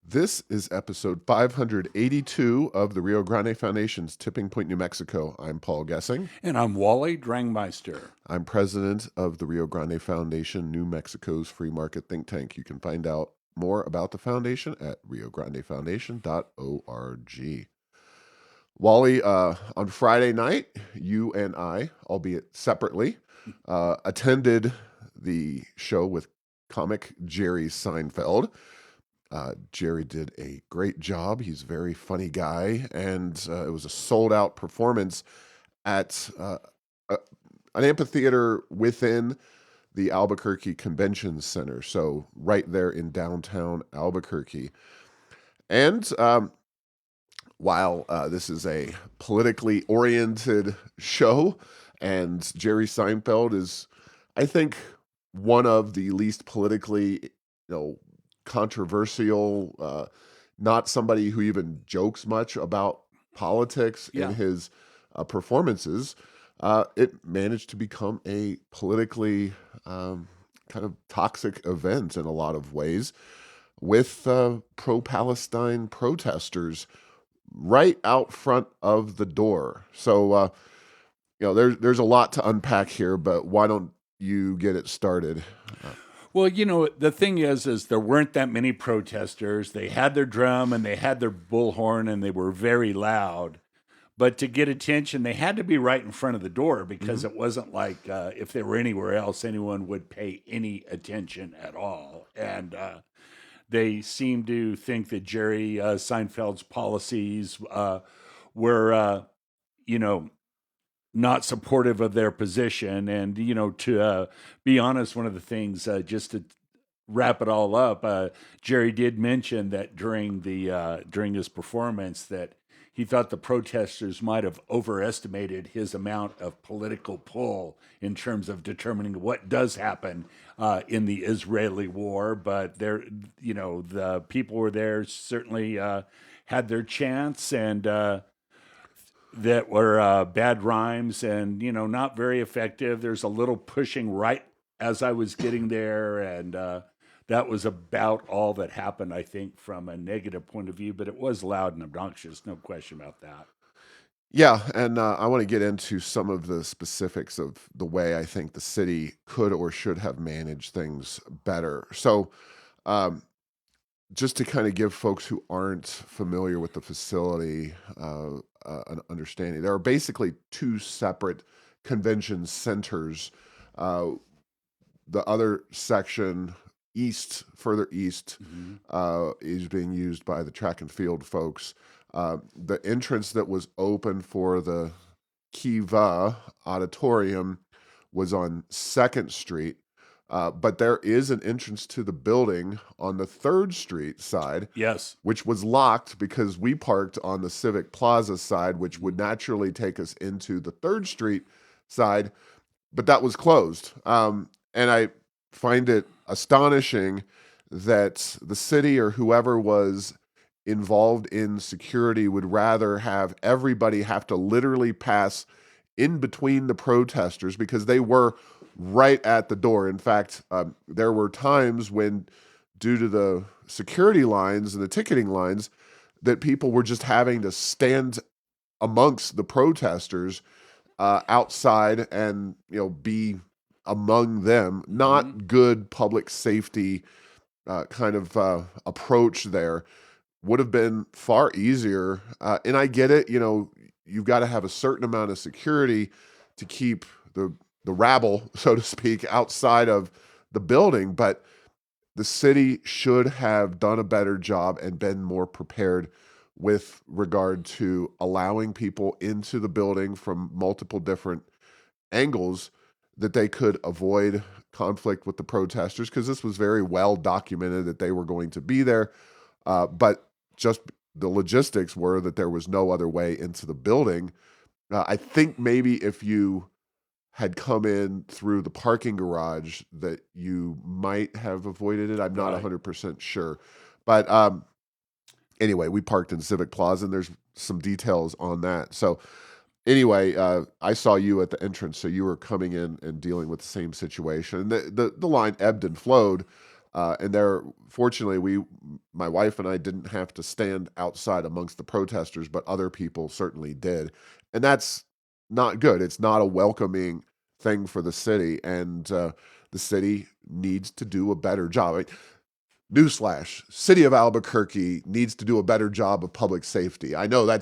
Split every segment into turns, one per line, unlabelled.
This is episode 582 of the Rio Grande Foundation's Tipping Point, New Mexico. I'm Paul Gessing.
And I'm Wally Drangmeister.
I'm president of the Rio Grande Foundation, New Mexico's free market think tank. You can find out more about the foundation at riograndefoundation.org. Wally, on Friday night, you and I, albeit separately, attended the show with comic Jerry Seinfeld. Jerry did a great job. He's a very funny guy, and it was a sold-out performance at a, an amphitheater within the Albuquerque Convention Center, so right there in downtown Albuquerque. And while this is a politically oriented show, and Jerry Seinfeld is, I think, one of the least politically, controversial, not somebody who even jokes much about politics in
Yeah.
his performances, it managed to become a politically kind of toxic event in a lot of ways with pro-Palestine protesters right out front of the door. So, there's a lot to unpack here, but why don't you get it started?
Well, the thing is there weren't that many protesters. They had their drum and they had their bullhorn and they were very loud. But to get attention, they had to be right in front of the door because
Mhm.
it wasn't like if they were anywhere else, anyone would pay any attention at all. And they seemed to think that Jerry Seinfeld's policies were, you know, not supportive of their position. And, to be honest, one of the things, just to wrap it all up, Jerry did mention that during his performance that he thought the protesters might have overestimated his amount of political pull in terms of determining what does happen in the Israeli war. But the people were there certainly had their chance and that were bad rhymes and not very effective. There's a little pushing right as I was getting there, and that was about all that happened, I think, from a negative point of view. But it was loud and obnoxious, no question about that.
Yeah, and I want to get into some of the specifics of the way I think the city could or should have managed things better. So, um, just to kind of give folks who aren't familiar with the facility an understanding, there are basically two separate convention centers. Uh, the other section, further east,
Hmm.
is being used by the track and field folks. The entrance that was open for the Kiva Auditorium was on Second Street, but there is an entrance to the building on the Third Street side,
Yes.
which was locked because we parked on the Civic Plaza side, which would naturally take us into the Third Street side, but that was closed. And I find it astonishing that the city or whoever was involved in security would rather have everybody have to literally pass in between the protesters because they were right at the door. In fact, there were times when, due to the security lines and the ticketing lines, that people were just having to stand amongst the protesters outside and be among them.
Hmm.
Not good public safety kind of approach there. Would have been far easier. And I get it. You've got to have a certain amount of security to keep the rabble, so to speak, outside of the building. But the city should have done a better job and been more prepared with regard to allowing people into the building from multiple different angles that they could avoid conflict with the protesters because this was very well documented that they were going to be there. But just the logistics were that there was no other way into the building. I think maybe if you had come in through the parking garage that you might have avoided it. I'm not
Right.
100% sure. But anyway, we parked in Civic Plaza and there's some details on that. So anyway, I saw you at the entrance, so you were coming in and dealing with the same situation. The line ebbed and flowed, And there, fortunately, my wife and I didn't have to stand outside amongst the protesters, but other people certainly did. And that's not good. It's not a welcoming thing for the city. And the city needs to do a better job. I mean, newsflash: City of Albuquerque needs to do a better job of public safety. I know uh,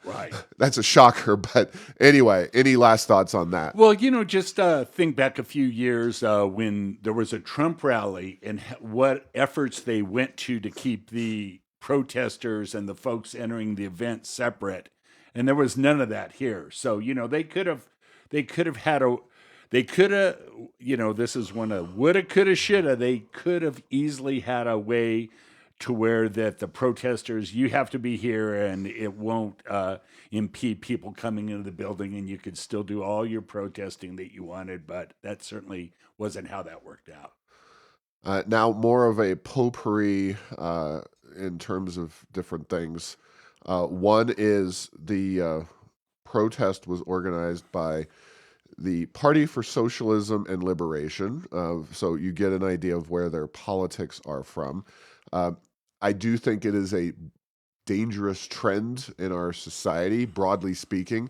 Right.
that's a shocker, but anyway, any last thoughts on that?
Well, just think back a few years when there was a Trump rally and what efforts they went to keep the protesters and the folks entering the event separate, and there was none of that here. So they could have had a, they could have, this is one of woulda, coulda, shoulda. They could have easily had a way to where that the protesters, you have to be here and it won't impede people coming into the building, and you could still do all your protesting that you wanted, but that certainly wasn't how that worked out.
Now, more of a potpourri in terms of different things. One is the protest was organized by the Party for Socialism and Liberation. So you get an idea of where their politics are from. Uh, I do think it is a dangerous trend in our society, broadly speaking.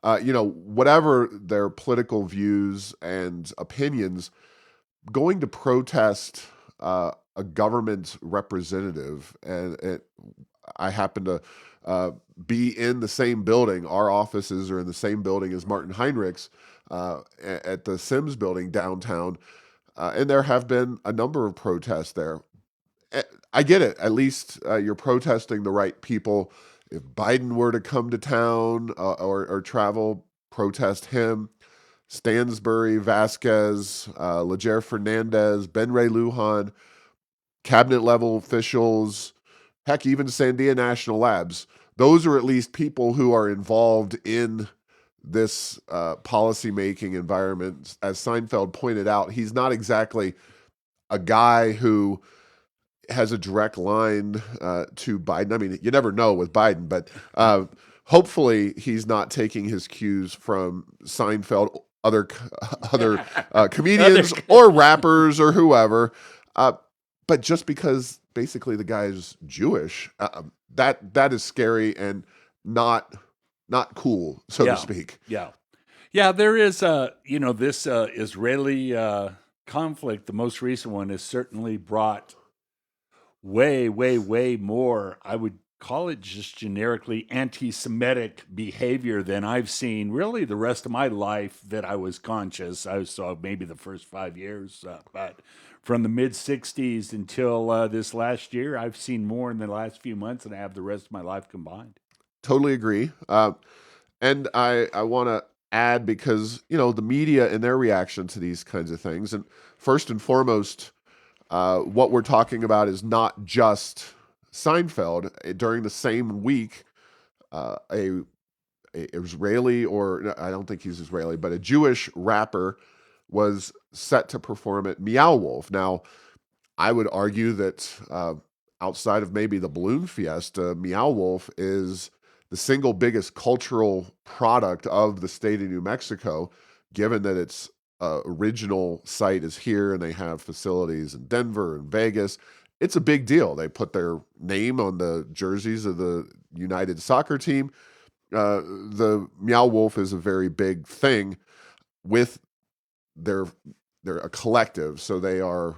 Whatever their political views and opinions, going to protest a government representative, and I happen to uh, be in the same building. Our offices are in the same building as Martin Heinrich's at the Sims building downtown, and there have been a number of protests there. Eh, I get it. At least you're protesting the right people. If Biden were to come to town or travel, protest him. Stansbury, Vasquez, Leger Fernandez, Ben Ray Lujan, cabinet level officials, heck, even Sandia National Labs. Those are at least people who are involved in this policy-making environment. As Seinfeld pointed out, he's not exactly a guy who has a direct line to Biden. I mean, you never know with Biden, but hopefully he's not taking his cues from Seinfeld, other other
Other,
comedians or rappers or whoever. Uh, but just because basically the guy is Jewish, that is scary and not not cool, so to
yeah,
speak.
yeah, yeah. There is this Israeli conflict. The most recent one has certainly brought way, way, way more. I would call it just generically anti-Semitic behavior than I've seen really the rest of my life that I was conscious. I saw maybe the first 5 years, but from the mid '60s until this last year, I've seen more in the last few months than I have the rest of my life combined.
Totally agree. And I want to add, because the media and their reaction to these kinds of things, and first and foremost, what we're talking about is not just Seinfeld. During the same week, a Israeli, or no, I don't think he's Israeli, but a Jewish rapper was set to perform at Meow Wolf. Now, I would argue that outside of maybe the Balloon Fiesta, Meow Wolf is the single biggest cultural product of the state of New Mexico, given that its original site is here and they have facilities in Denver and Vegas. It's a big deal. They put their name on the jerseys of the United soccer team. The Meow Wolf is a very big thing with their they're a collective, so they are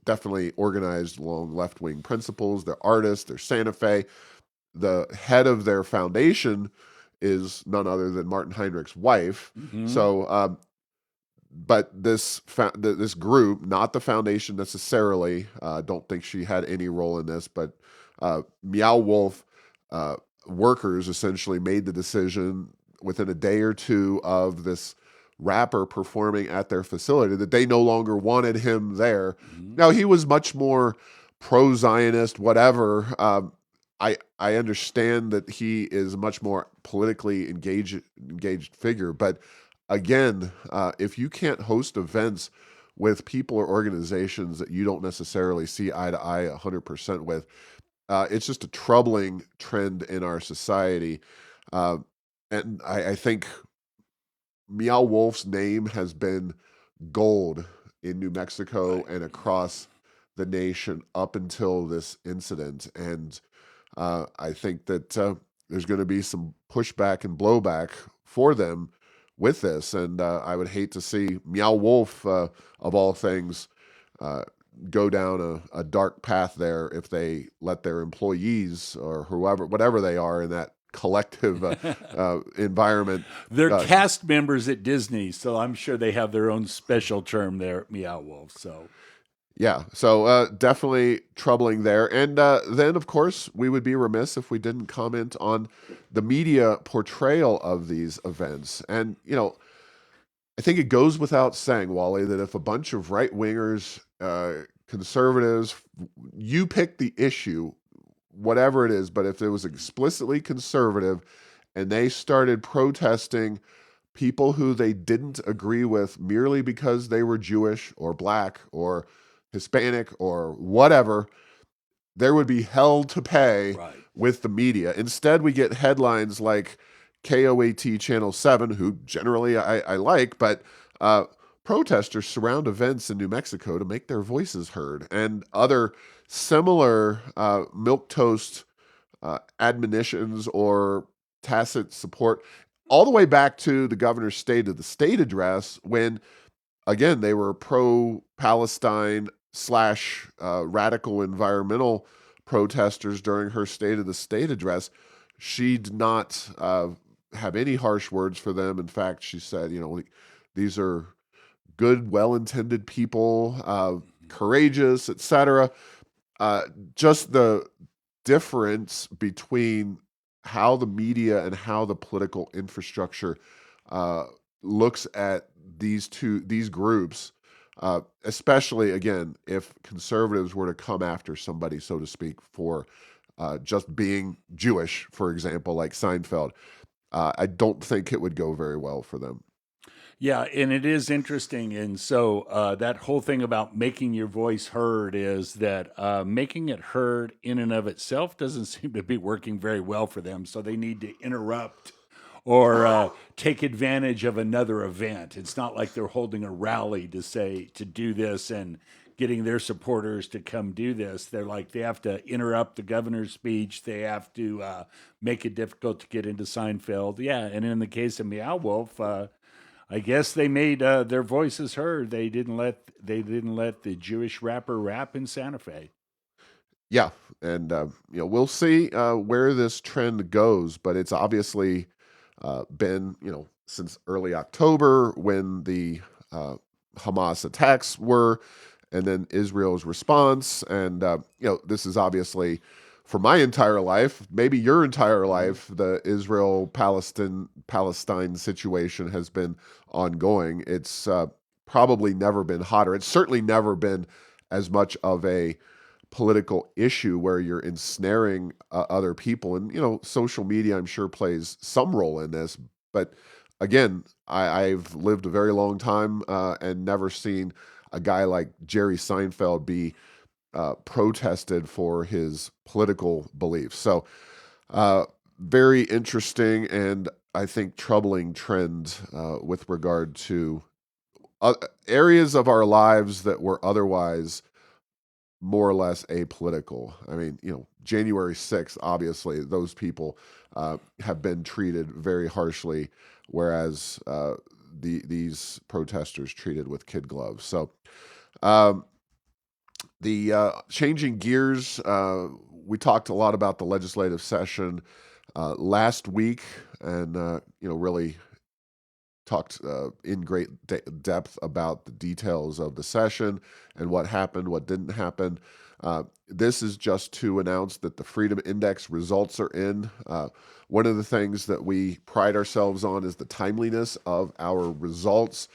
definitely organized along left wing principles. They're artists. They're Santa Fe. The head of their foundation is none other than Martin Heinrich's wife.
Hmm.
So, but this group, not the foundation necessarily, don't think she had any role in this, but Meow Wolf uh, workers essentially made the decision within a day or two of this rapper performing at their facility that they no longer wanted him there.
Hmm.
Now he was much more pro-Zionist, whatever. I understand that he is a much more politically engaged figure, but again, if you can't host events with people or organizations that you don't necessarily see eye to eye 100% with, it's just a troubling trend in our society. Uh, and I think Meow Wolf's name has been gold in New Mexico
Right.
and across the nation up until this incident. And I think that there's going to be some pushback and blowback for them with this. And I would hate to see Meow Wolf, of all things, uh, go down a dark path there if they let their employees or whoever, whatever they are in that collective environment.
They're
Uh,
cast members at Disney, so I'm sure they have their own special term there at Meow Wolf. So
Yeah, so definitely troubling there. And then, of course, we would be remiss if we didn't comment on the media portrayal of these events. And, I think it goes without saying, Wally, that if a bunch of right wingers, conservatives, you pick the issue, whatever it is, but if it was explicitly conservative and they started protesting people who they didn't agree with merely because they were Jewish or black or Hispanic or whatever, there would be hell to pay
right.
with the media. Instead, we get headlines like KOAT Channel 7, who generally I like, but protesters surround events in New Mexico to make their voices heard, and other similar milquetoast admonitions or tacit support, all the way back to the governor's State of the State address when, again, they were pro-Palestine slash radical environmental protesters during her State of the State address. She did not have any harsh words for them. In fact, she said, these are good, well-intended people, courageous, etc. Just the difference between how the media and how the political infrastructure uh, looks at these groups, especially again if conservatives were to come after somebody, so to speak, for just being Jewish, for example, like Seinfeld. I don't think it would go very well for them.
Yeah, and it is interesting. And so that whole thing about making your voice heard is that making it heard in and of itself doesn't seem to be working very well for them. So they need to interrupt or take advantage of another event. It's not like they're holding a rally to say to do this and getting their supporters to come do this. They're like they have to interrupt the governor's speech. They have to make it difficult to get into Seinfeld. Yeah, and in the case of Meow Wolf, I guess they made their voices heard. They didn't let the Jewish rapper rap in Santa Fe.
Yeah, and we'll see where this trend goes, but it's obviously been since early October when the Hamas attacks were, and then Israel's response, and this is obviously for my entire life, maybe your entire life, the Israel Palestine situation has been ongoing. It's probably never been hotter. It's certainly never been as much of a political issue where you're ensnaring other people. And, social media, I'm sure, plays some role in this. But again, I've lived a very long time and never seen a guy like Jerry Seinfeld be protested for his political beliefs. So, very interesting and I think troubling trend with regard to uh, areas of our lives that were otherwise more or less apolitical. I mean, January 6th, obviously, those people have been treated very harshly, whereas these protesters treated with kid gloves. So, um, the changing gears, we talked a lot about the legislative session last week, and really talked in great depth about the details of the session and what happened, what didn't happen. This is just to announce that the Freedom Index results are in. One of the things that we pride ourselves on is the timeliness of our results.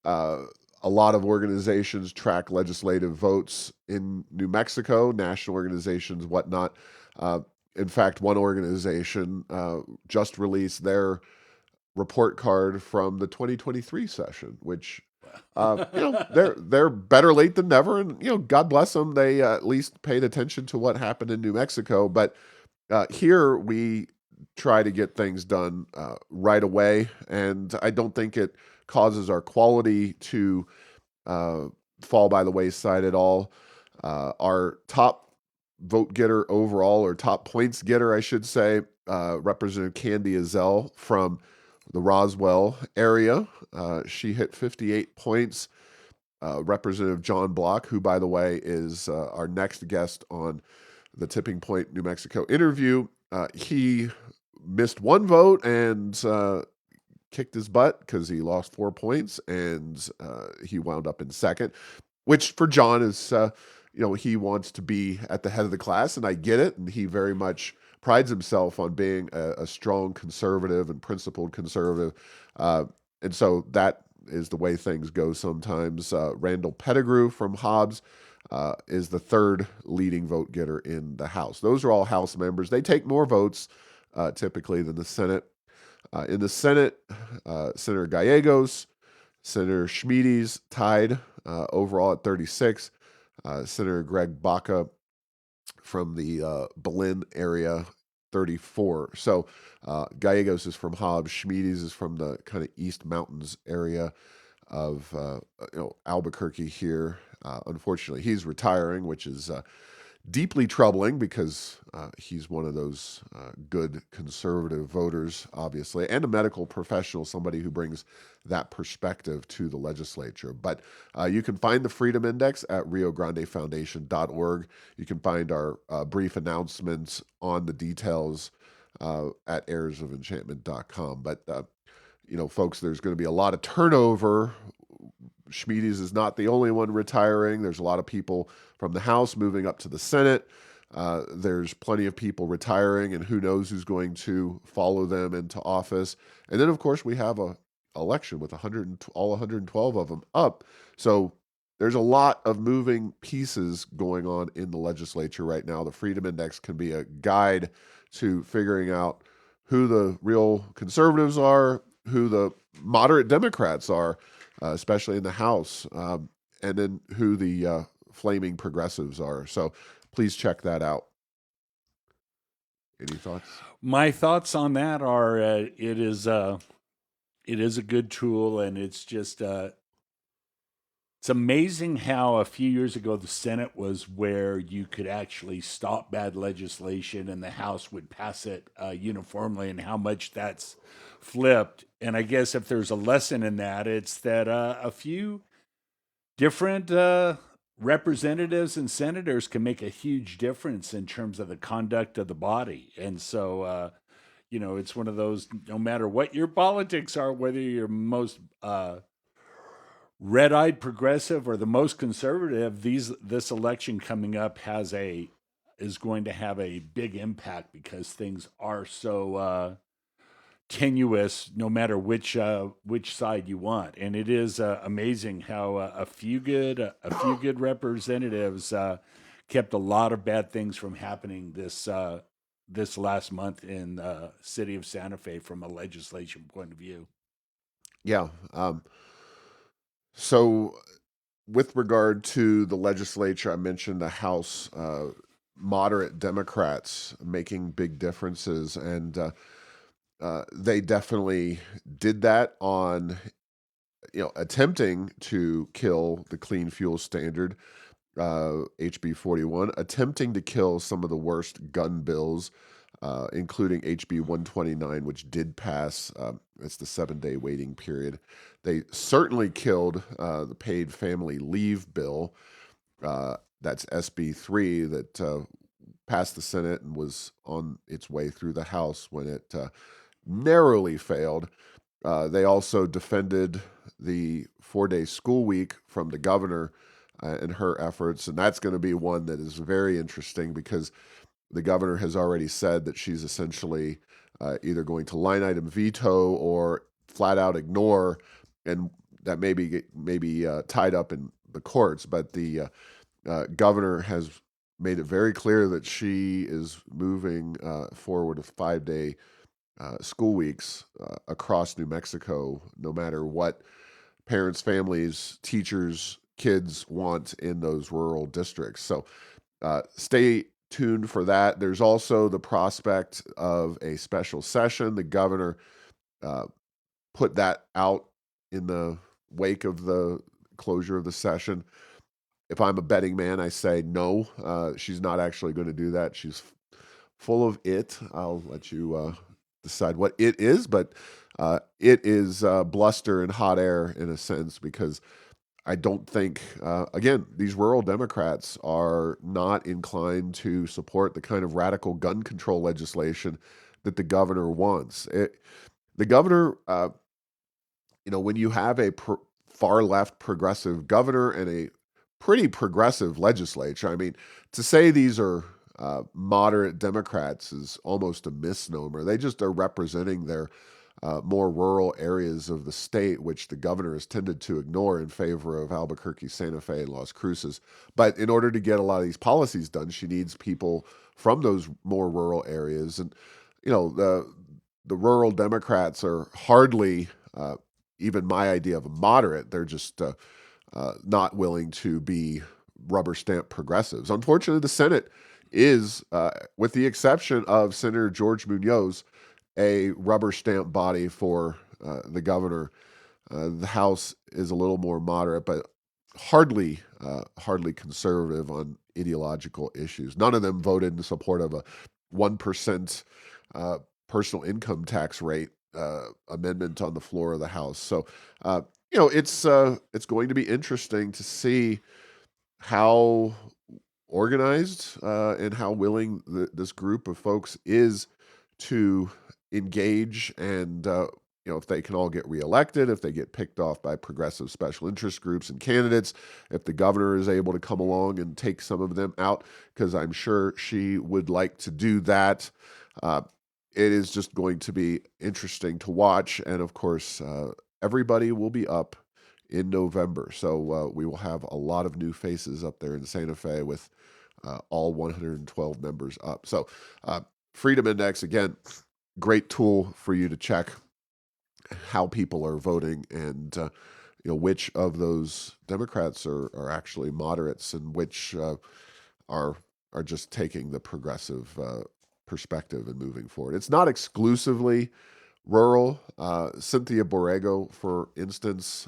Uh, a lot of organizations track legislative votes in New Mexico, national organizations, whatnot. Uh, in fact, one organization just released their report card from the 2023 session, which they're better late than never, and God bless them. They at least paid attention to what happened in New Mexico. But here we try to get things done right away, and I don't think it causes our quality to uh, fall by the wayside at all. Our top vote getter overall, or top points getter, I should say, Representative Candy Ezell from the Roswell area. She hit 58 points. Representative John Block, who, by the way, is our next guest on the Tipping Point, New Mexico interview, he missed one vote and kicked his butt because he lost 4 points, and he wound up in second, which for John is, he wants to be at the head of the class, and I get it. And he very much prides himself on being a strong conservative and principled conservative. Uh, and so that is the way things go sometimes. Randall Pettigrew from Hobbs is the third leading vote getter in the House. Those are all House members. They take more votes typically than the Senate. In the Senate, Senator Gallegos, Senator Schmiedes tied overall at 36. Senator Greg Baca from the Belen area, 34. So Gallegos is from Hobbs. Schmiedes is from the kind of East Mountains area of Albuquerque here. Unfortunately, he's retiring, which is deeply troubling because he's one of those good conservative voters, obviously, and a medical professional, somebody who brings that perspective to the legislature. But you can find the Freedom Index at riograndefoundation.org. You can find our brief announcements on the details at heirsoфenchantment.com. But, folks, there's going to be a lot of turnover. Schmiedes is not the only one retiring. There's a lot of people from the House moving up to the Senate. There's plenty of people retiring, and who knows who's going to follow them into office. And then, of course, we have a election with all 112 of them up. So there's a lot of moving pieces going on in the legislature right now. The Freedom Index can be a guide to figuring out who the real conservatives are, who the moderate Democrats are, especially in the House, and then who the flaming progressives are. So please check that out. Any thoughts?
My thoughts on that are it is a good tool, and it's just it's amazing how a few years ago the Senate was where you could actually stop bad legislation and the House would pass it uniformly, and how much that's flipped. And I guess if there's a lesson in that, it's that a few different representatives and senators can make a huge difference in terms of the conduct of the body. And so, it's one of those, no matter what your politics are, whether you're most red-eyed progressive or the most conservative, this election coming up is going to have a big impact because things are so tenuous, no matter which side you want. And it is amazing how a few good representatives kept a lot of bad things from happening this last month in the city of Santa Fe from a legislation point of view.
Yeah. So with regard to the legislature, I mentioned the House, moderate Democrats making big differences, and they definitely did that on, attempting to kill the clean fuel standard, HB 41, attempting to kill some of the worst gun bills, including HB 129, which did pass. It's the 7-day waiting period. They certainly killed the paid family leave bill. That's SB 3 that passed the Senate and was on its way through the House when it narrowly failed. They also defended the 4-day school week from the governor and her efforts. And that's going to be one that is very interesting because the governor has already said that she's essentially either going to line item veto or flat out ignore, and that may be tied up in the courts. But the governor has made it very clear that she is moving forward with 5-day school weeks across New Mexico, no matter what parents, families, teachers, kids want in those rural districts. So stay tuned for that. There's also the prospect of a special session. The governor put that out in the wake of the closure of the session. If I'm a betting man, I say no. She's not actually going to do that. She's full of it. I'll let you decide what it is, but it is bluster and hot air in a sense because I don't think, again, these rural Democrats are not inclined to support the kind of radical gun control legislation that the governor wants. The governor, when you have a far left progressive governor and a pretty progressive legislature, I mean, to say these are moderate Democrats is almost a misnomer. They just are representing their more rural areas of the state, which the governor has tended to ignore in favor of Albuquerque, Santa Fe, and Las Cruces. But in order to get a lot of these policies done, she needs people from those more rural areas. And, the rural Democrats are hardly even my idea of a moderate. They're just not willing to be rubber stamp progressives. Unfortunately, the Senate is, with the exception of Senator George Munoz, a rubber stamp body for the governor. The House is a little more moderate, but hardly conservative on ideological issues. None of them voted in support of a 1% uh, personal income tax rate amendment on the floor of the House. So, it's going to be interesting to see how organized and how willing this group of folks is to engage and if they can all get reelected, if they get picked off by progressive special interest groups and candidates, if the governor is able to come along and take some of them out, because I'm sure she would like to do that. Uh, it is just going to be interesting to watch. And of course, everybody will be up in November. So we will have a lot of new faces up there in Santa Fe with all 112 members up. So, Freedom Index, again, great tool for you to check how people are voting and which of those Democrats are actually moderates and which are are just taking the progressive perspective and moving forward. It's not exclusively rural. Cynthia Borrego, for instance,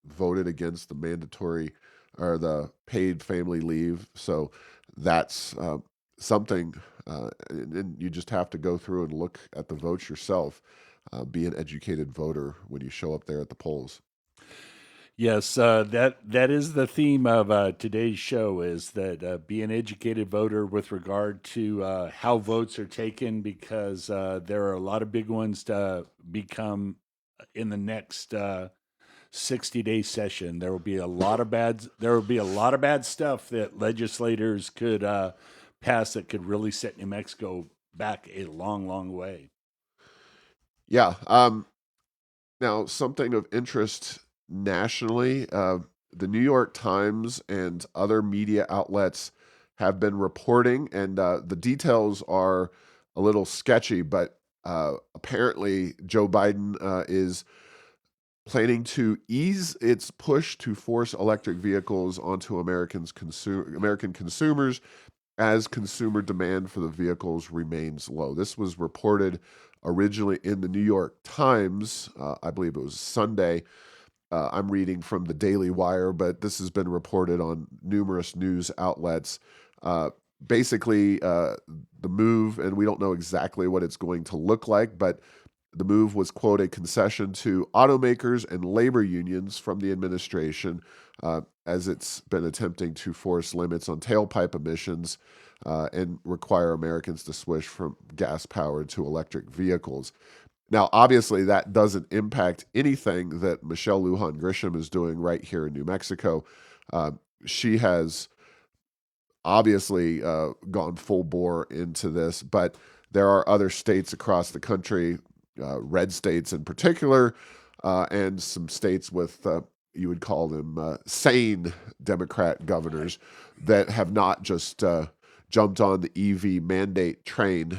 voted against the mandatory or the paid family leave. So that's something, and you just have to go through and look at the votes yourself. Be an educated voter when you show up there at the polls.
Yes, that is the theme of today's show. Is that be an educated voter with regard to how votes are taken, because there are a lot of big ones to become in the next 60-day session. There will be a lot of bad. There will be a lot of bad stuff that legislators could pass that could really set New Mexico back a long, long way.
Yeah. Now, something of interest nationally, the New York Times and other media outlets have been reporting, and the details are a little sketchy, but apparently Joe Biden is planning to ease its push to force electric vehicles onto American consumers as consumer demand for the vehicles remains low. This was reported originally in the New York Times. I believe it was Sunday. I'm reading from the Daily Wire, but this has been reported on numerous news outlets. Uh, Basically, the move, and we don't know exactly what it's going to look like, but the move was, quote, a concession to automakers and labor unions from the administration, as it's been attempting to force limits on tailpipe emissions and require Americans to switch from gas powered to electric vehicles. Now, obviously, that doesn't impact anything that Michelle Lujan Grisham is doing right here in New Mexico. Uh, she has obviously gone full bore into this, but there are other states across the country, red states in particular, and some states with, you would call them sane Democrat governors that have not just jumped on the EV mandate train.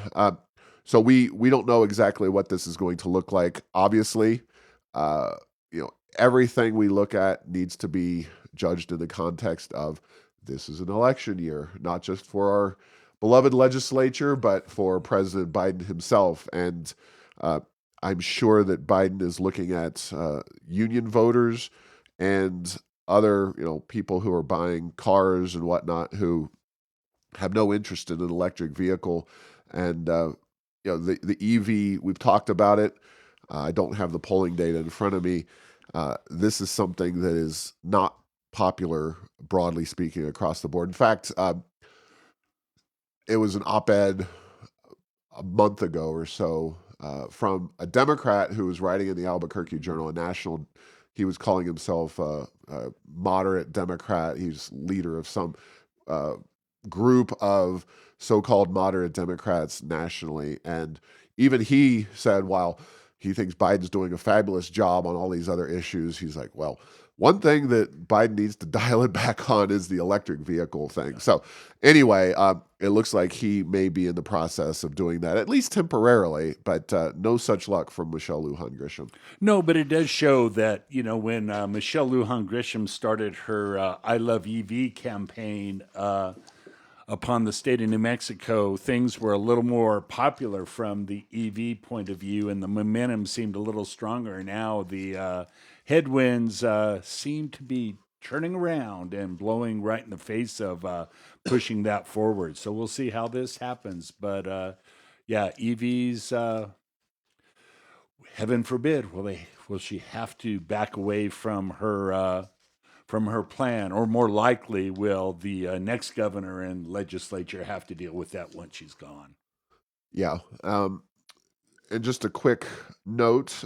So we don't know exactly what this is going to look like. Obviously, uh, everything we look at needs to be judged in the context of this is an election year, not just for our beloved legislature, but for President Biden himself. And uh, I'm sure that Biden is looking at union voters and other, people who are buying cars and whatnot who have no interest in an electric vehicle. And, the EV, we've talked about it. I don't have the polling data in front of me. This is something that is not popular, broadly speaking, across the board. In fact, it was an op-ed a month ago or so from a Democrat who was writing in the Albuquerque Journal, a national. He was calling himself a moderate Democrat. He's leader of some uh, group of so-called moderate Democrats nationally, and even he said, while he thinks Biden's doing a fabulous job on all these other issues, he's like, well, one thing that Biden needs to dial it back on is the electric vehicle thing. So anyway, it looks like he may be in the process of doing that, at least temporarily, but no such luck from Michelle Lujan Grisham.
No, but it does show that, when Michelle Lujan Grisham started her I Love EV campaign upon the state of New Mexico, things were a little more popular from the EV point of view, and the momentum seemed a little stronger. Now the headwinds seem to be turning around and blowing right in the face of pushing that forward. So we'll see how this happens. But yeah, EVs, heaven forbid, will she have to back away from her plan, or more likely, will the next governor and legislature have to deal with that once she's gone?
Yeah. And just a quick note,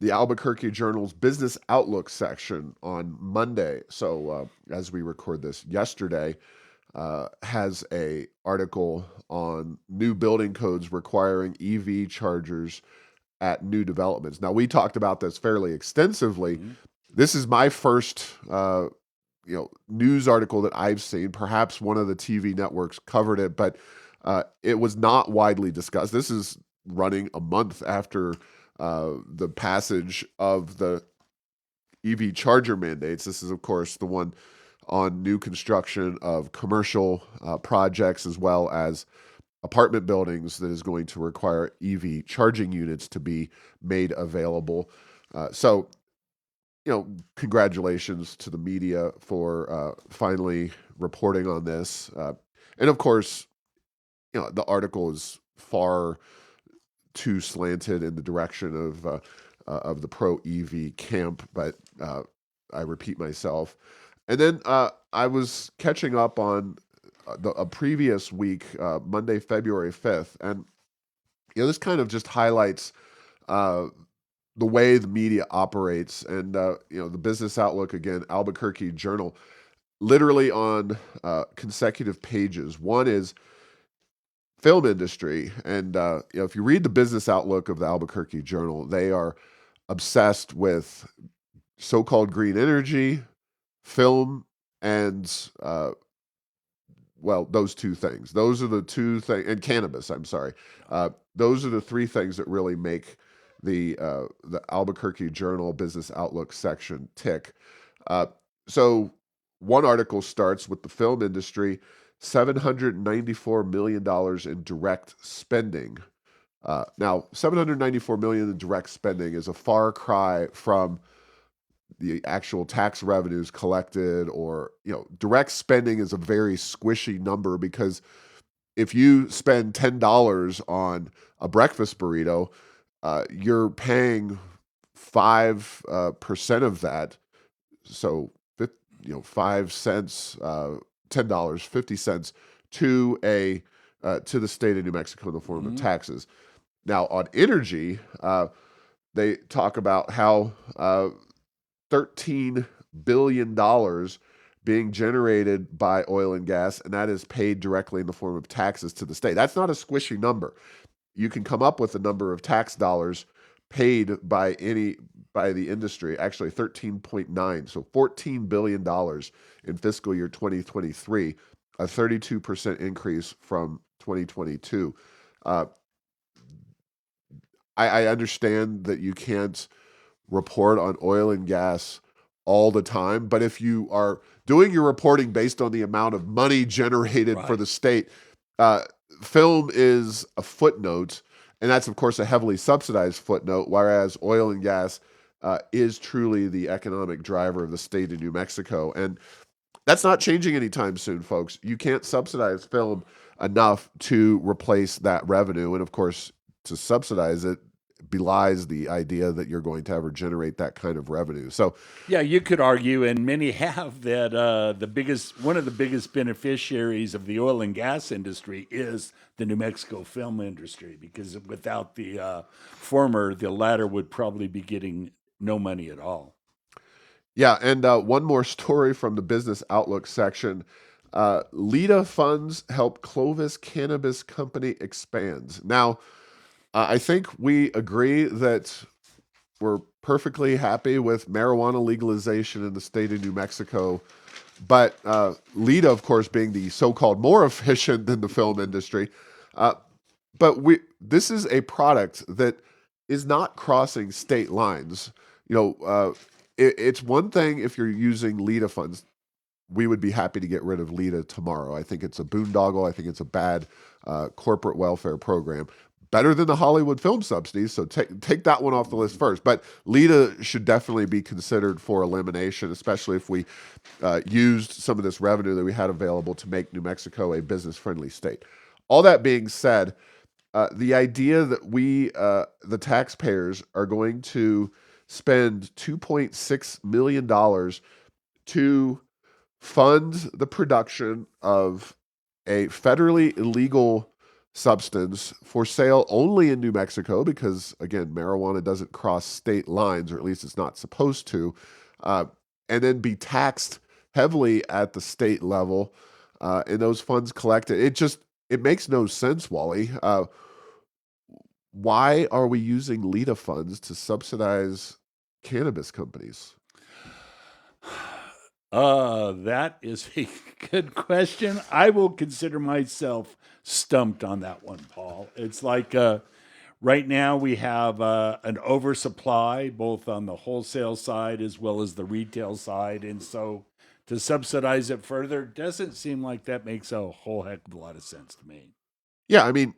the Albuquerque Journal's Business Outlook section on Monday, so as we record this yesterday, has a article on new building codes requiring EV chargers at new developments. Now, we talked about this fairly extensively.
Mm-hmm.
This is my first news article that I've seen. Perhaps one of the TV networks covered it, but it was not widely discussed. This is running a month after the passage of the EV charger mandates. This is, of course, the one on new construction of commercial projects as well as apartment buildings that is going to require EV charging units to be made available. So, congratulations to the media for finally reporting on this. And of course, the article is far too slanted in the direction of the pro EV camp, but I repeat myself. And then I was catching up on a previous week, Monday, February 5th, and this kind of just highlights the way the media operates, and the Business Outlook, again, Albuquerque Journal, literally on consecutive pages. One is film industry, and if you read the Business Outlook of the Albuquerque Journal, they are obsessed with so-called green energy, film, and those two things. Those are the two things, and cannabis. I'm sorry. Those are the three things that really make the Albuquerque Journal Business Outlook section tick. So one article starts with the film industry, $794 million in direct spending. Now, $794 million in direct spending is a far cry from the actual tax revenues collected, or direct spending is a very squishy number, because if you spend $10 on a breakfast burrito, you're paying 5% of that, so 5 cents, $10, 50 cents to to the state of New Mexico in the form of taxes. Now, on energy, they talk about how $13 billion being generated by oil and gas, and that is paid directly in the form of taxes to the state. That's not a squishy number. You can come up with a number of tax dollars paid by the industry, actually 13.9, so $14 billion in fiscal year 2023, a 32% increase from 2022. I understand that you can't report on oil and gas all the time, but if you are doing your reporting based on the amount of money generated for the state, film is a footnote, and that's, of course, a heavily subsidized footnote, whereas oil and gas is truly the economic driver of the state of New Mexico. And that's not changing anytime soon, folks. You can't subsidize film enough to replace that revenue. And of course, to subsidize it belies the idea that you're going to ever generate that kind of revenue. So,
Yeah, you could argue, and many have, that one of the biggest beneficiaries of the oil and gas industry is the New Mexico film industry, because without the former, the latter would probably be getting no money at all.
yeah, and one more story from the Business Outlook section. LEDA funds help Clovis Cannabis Company expands. Now, I think we agree that we're perfectly happy with marijuana legalization in the state of New Mexico. But LEDA, of course, being the so-called more efficient than the film industry, uh, but this is a product that is not crossing state lines. You know, it's one thing if you're using LEDA funds. We would be happy to get rid of LEDA tomorrow. I think it's a boondoggle. I think it's a bad corporate welfare program. Better than the Hollywood film subsidies, so take that one off the list first. But LEDA should definitely be considered for elimination, especially if we used some of this revenue that we had available to make New Mexico a business-friendly state. All that being said, the idea that we, the taxpayers, are going to spend $2.6 million to fund the production of a federally illegal substance for sale only in New Mexico, because again, marijuana doesn't cross state lines, or at least it's not supposed to, uh, and then be taxed heavily at the state level, and those funds collected. It makes no sense, Wally. Why are we using LEDA funds to subsidize cannabis companies?
That is a good question. I will consider myself stumped on that one, Paul. It's like right now we have an oversupply both on the wholesale side as well as the retail side. And so to subsidize it further doesn't seem like that makes a whole heck of a lot of sense to me.
Yeah, I mean,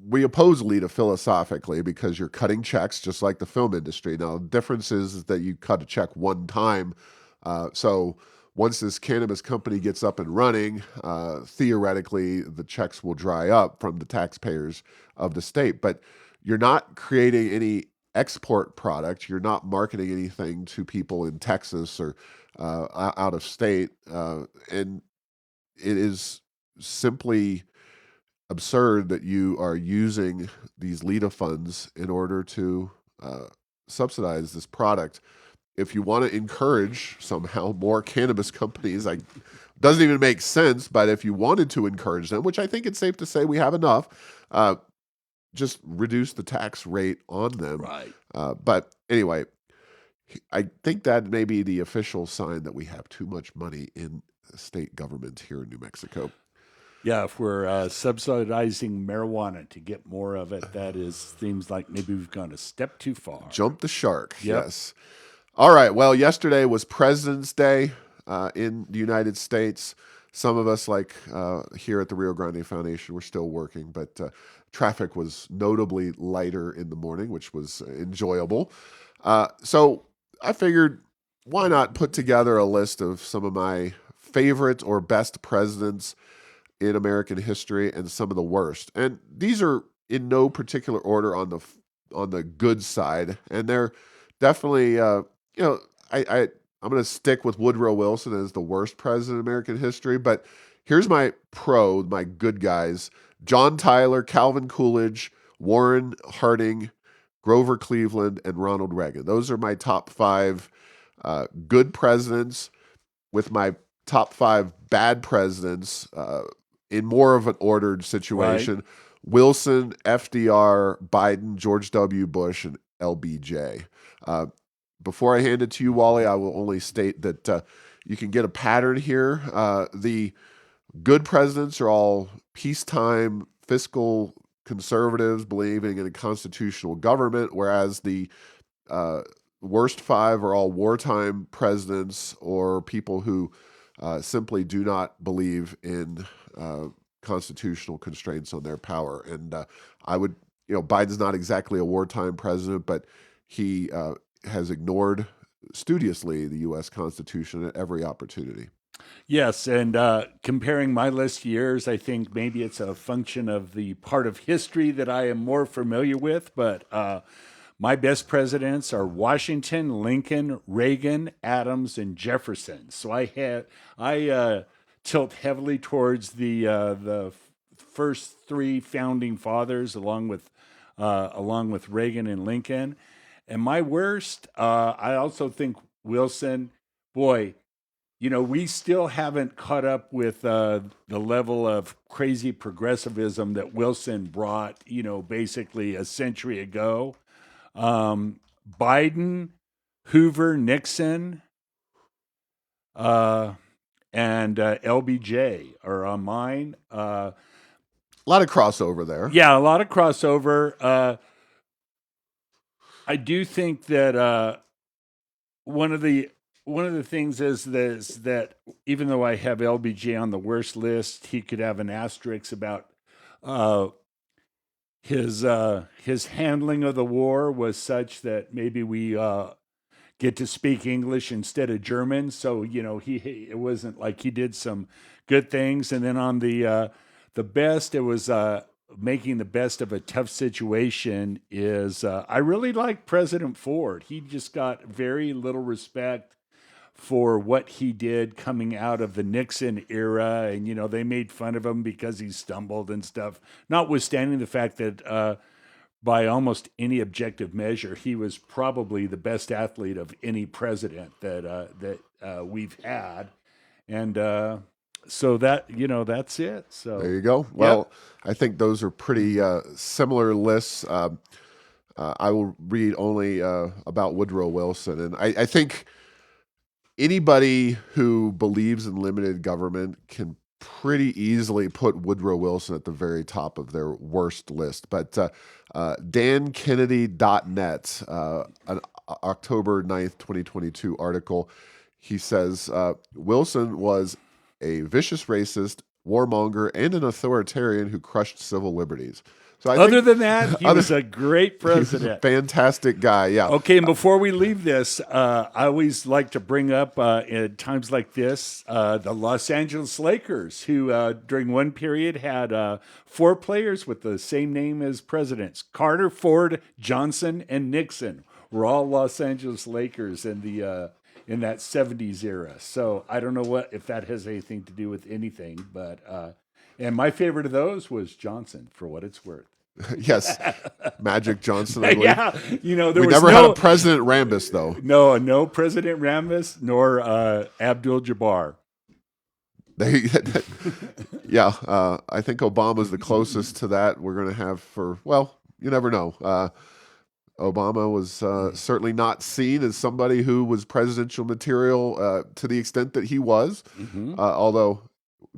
we oppose LEDA philosophically because you're cutting checks just like the film industry. Now, the difference is that you cut a check one time. So once this cannabis company gets up and running, theoretically, the checks will dry up from the taxpayers of the state. But you're not creating any export product. You're not marketing anything to people in Texas or out of state. And it is simply absurd that you are using these LEDA funds in order to uh, subsidize this product. If you want to encourage somehow more cannabis companies, like doesn't even make sense. But if you wanted to encourage them, which I think it's safe to say we have enough, just reduce the tax rate on them.
Right.
But anyway, I think that may be the official sign that we have too much money in state government here in New Mexico.
Yeah, if we're subsidizing marijuana to get more of it, seems like maybe we've gone a step too far.
Jump the shark,
Yep.
yes. All right. Well, yesterday was President's Day in the United States. Some of us, like here at the Rio Grande Foundation, were still working, but traffic was notably lighter in the morning, which was enjoyable. So I figured, why not put together a list of some of my favorite or best presidents in American history and some of the worst. And these are in no particular order on the good side, and they're definitely you know I I'm going to stick with Woodrow Wilson as the worst president in American history. But here's my good guys: John Tyler, Calvin Coolidge, Warren Harding, Grover Cleveland, and Ronald Reagan. Those are my top five good presidents, with my top five bad presidents in more of an ordered
Right.
situation: Wilson, FDR, Biden, George W. Bush, and LBJ. Uh, Before I hand it to you, Wally, I will only state that you can get a pattern here. The good presidents are all peacetime fiscal conservatives believing in a constitutional government, whereas the uh, worst five are all wartime presidents or people who simply do not believe in constitutional constraints on their power. And I would, Biden's not exactly a wartime president, but he has ignored studiously the U.S. Constitution at every opportunity.
Yes, and comparing my list years, I think maybe it's a function of the part of history that I am more familiar with. But my best presidents are Washington, Lincoln, Reagan, Adams, and Jefferson. So I tilt heavily towards the first three founding fathers, along with Reagan and Lincoln. And my worst, I also think Wilson. Boy, we still haven't caught up with the level of crazy progressivism that Wilson brought, basically a century ago. Biden, Hoover, Nixon, uh, and LBJ are on mine.
A lot of crossover there.
Yeah, a lot of crossover. I do think that one of the things is this, that even though I have LBJ on the worst list, he could have an asterisk about uh, his handling of the war was such that maybe we get to speak English instead of German. So it wasn't like he did some good things. And then on the best, it was making the best of a tough situation. Is I really like President Ford. He just got very little respect for what he did coming out of the Nixon era. And, they made fun of him because he stumbled and stuff, notwithstanding the fact that by almost any objective measure, he was probably the best athlete of any president that we've had. And so that's it. So
There you go.
yep.
Well, I think those are pretty similar lists. I will read only about Woodrow Wilson. And I think anybody who believes in limited government can pretty easily put Woodrow Wilson at the very top of their worst list. But DanKennedy.net, an October 9th, 2022 article, he says Wilson was a vicious racist, warmonger, and an authoritarian who crushed civil liberties. So
Other than that, he was a great president.
Fantastic guy, yeah.
Okay, and before we leave this, I always like to bring up at times like this the Los Angeles Lakers, who during one period had 4 players with the same name as presidents: Carter, Ford, Johnson, and Nixon were all Los Angeles Lakers in that '70s era. So I don't know if that has anything to do with anything, but and my favorite of those was Johnson, for what it's worth.
Yes, Magic Johnson, I believe.
Yeah, there
we
was
never had a President Rambis, though.
No President Rambis nor Abdul-Jabbar.
Yeah, I think Obama's the closest to that we're going to have for, well, you never know. Obama was certainly not seen as somebody who was presidential material to the extent that he was, although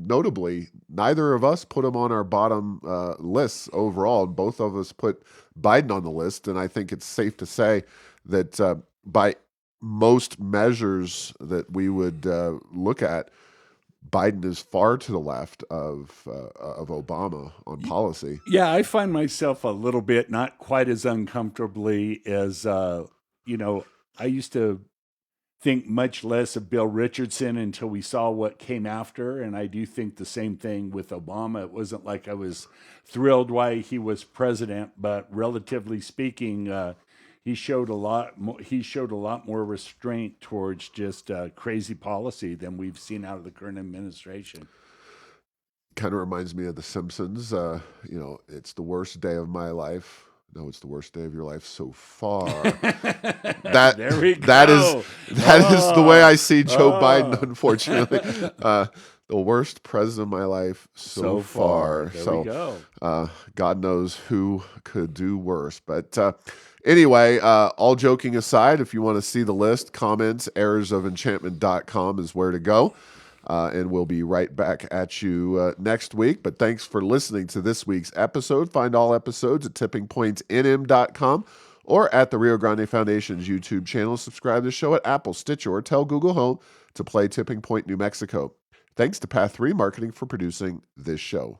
notably, neither of us put him on our bottom lists overall. Both of us put Biden on the list, and I think it's safe to say that by most measures that we would look at, Biden is far to the left of Obama on policy.
Yeah, I find myself a little bit not quite as uncomfortably as I used to think much less of Bill Richardson until we saw what came after, and I do think the same thing with Obama. It wasn't like I was thrilled why he was president, but relatively speaking, he showed a lot. He showed a lot more restraint towards just crazy policy than we've seen out of the current administration.
Kind of reminds me of The Simpsons. It's the worst day of my life. No, it's the worst day of your life so far.
There we go.
That is the way I see Joe Biden, unfortunately. The worst president of my life so far.
There we go.
God knows who could do worse. But anyway, all joking aside, if you want to see the list, comments, errorsofenchantment.com is where to go. And we'll be right back at you next week. But thanks for listening to this week's episode. Find all episodes at tippingpointsnm.com or at the Rio Grande Foundation's YouTube channel. Subscribe to the show at Apple, Stitcher, or tell Google Home to play Tipping Point New Mexico. Thanks to Path 3 Marketing for producing this show.